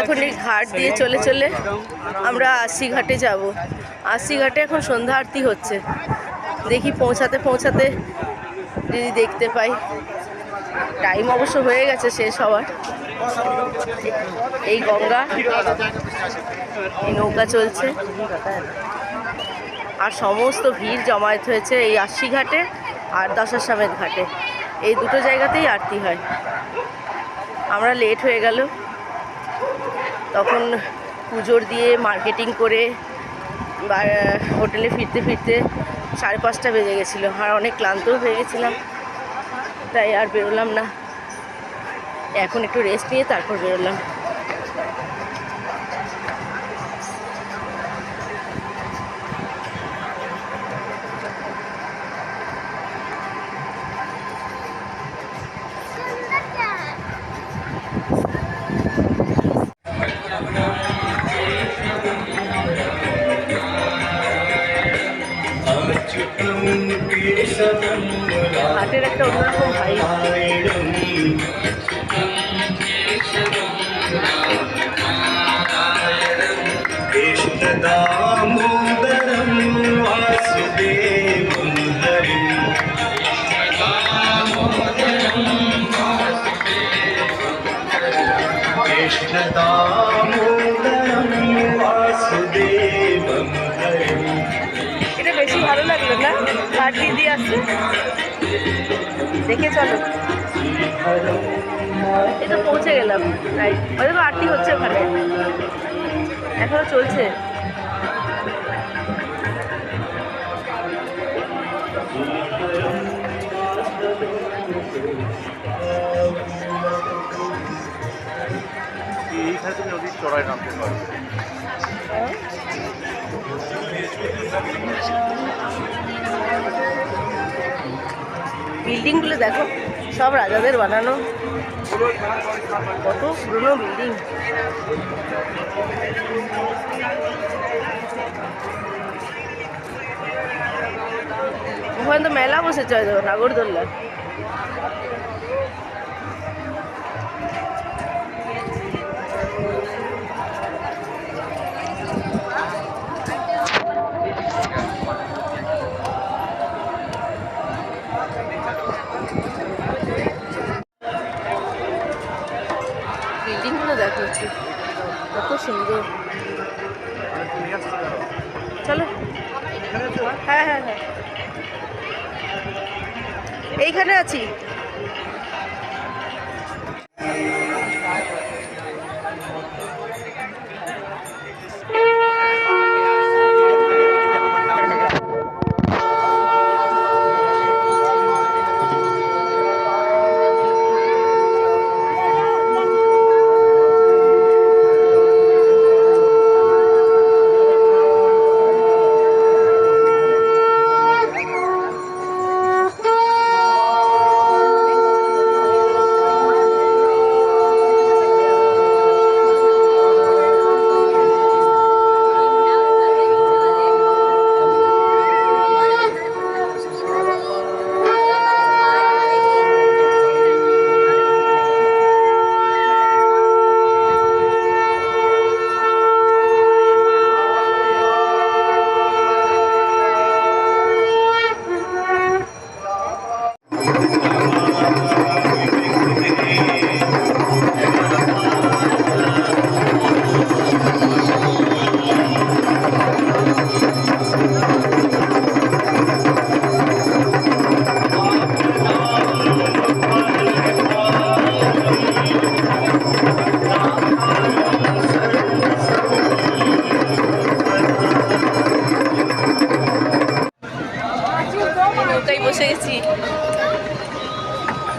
এখন এই ঘাট দিয়ে চলে চলে আমরা আশি ঘাটে যাব। আশি ঘাটে এখন সন্ধ্যা আরতি হচ্ছে, দেখি পৌঁছাতে পৌঁছাতে যদি দেখতে পাই। টাইম অবশ্য হয়ে গেছে শেষ হওয়ার। এই গঙ্গা, এই নৌকা চলছে, আর সমস্ত ভিড় জমায়েত হয়েছে এই আশি ঘাটে আর দশাশ্বমেধ ঘাটে। এই দুটো জায়গাতেই আরতি হয়। আমরা লেট হয়ে গেল, তখন পুজোর দিয়ে মার্কেটিং করে হোটেলে ফিরতে ফিরতে 5:30 বেজে গেছিলো, আর অনেক ক্লান্তও হয়ে গেছিলাম, তাই আর বেরোলাম না। এখন একটু রেস্ট নিয়ে তারপর বেরোলাম। হাটের একটা অন্যরকম ভাই। এটা বেশি ভালো লাগলো না, ঘাট দিয়ে আসছে। দেখে চলো, এটা পৌঁছে গেলাম। হয়তো আরতি হচ্ছে ওখানে, এখনো চলছে। এইখানে তুমি নদীর চড়ায় নামতে পারো। বিল্ডিংগুলো দেখো, সব রাজাদের বানানো, কত পুরনো বিল্ডিং। ওখানে তো মেলা বসেছে হয়তো, নাগরদোল্লা। বিল্ডিংগুলো দেখো কত সুন্দর। চলো, হ্যাঁ হ্যাঁ হ্যাঁ, এইখানে আছি। বসে গেছি,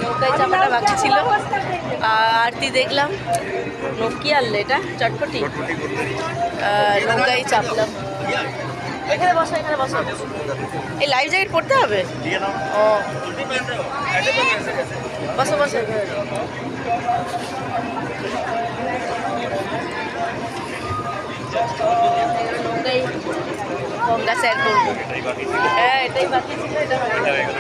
নৌকায় চাপাটা বাকি ছিল। আরতি দেখলাম, কি আনলে এটা চটপটি, নৌকায় চাপলাম। এখানে বসো, এখানে বসো। এই লাইফ জ্যাকেট পড়তে হবে? ও বসো বসো। নৌকায় গঙ্গা স্যার করবো। হ্যাঁ, এটাই বাকি ছিল, এটা হয়ে গেল।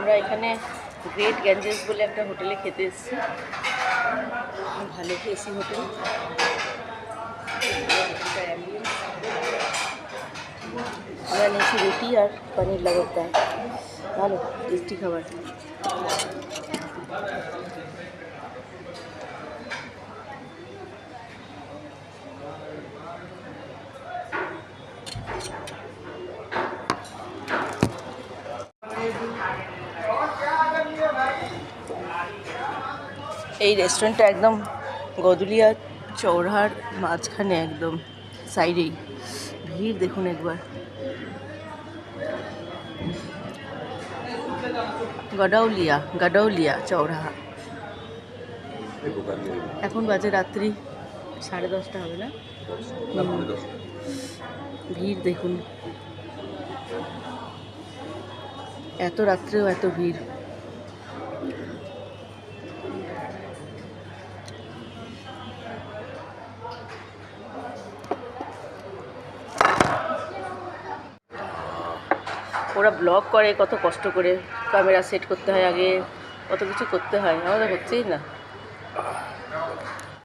আমরা এখানে গ্রেট গ্যাঞ্জেস বলে একটা হোটেলে খেতে এসেছি, ভালো এসি হোটেল। আমরা নিয়েছি রুটি আর পনির লাগাতার, ভালো টেস্টি খাবার। এই রেস্টুরেন্টটা একদম গদুলিয়া চৌরাহার মাঝখানে, একদম সাইডেই। ভিড় দেখুন একবার। গডাউলিয়া চৌরাহা। এখন বাজে রাত্রি 10:30 হবে না? ভিড় দেখুন, এত রাত্রেও এত ভিড়। ওরা ব্লগ করে কত কষ্ট করে, ক্যামেরা সেট করতে হয় আগে, কত কিছু করতে হয়, আমাদের হচ্ছেই না।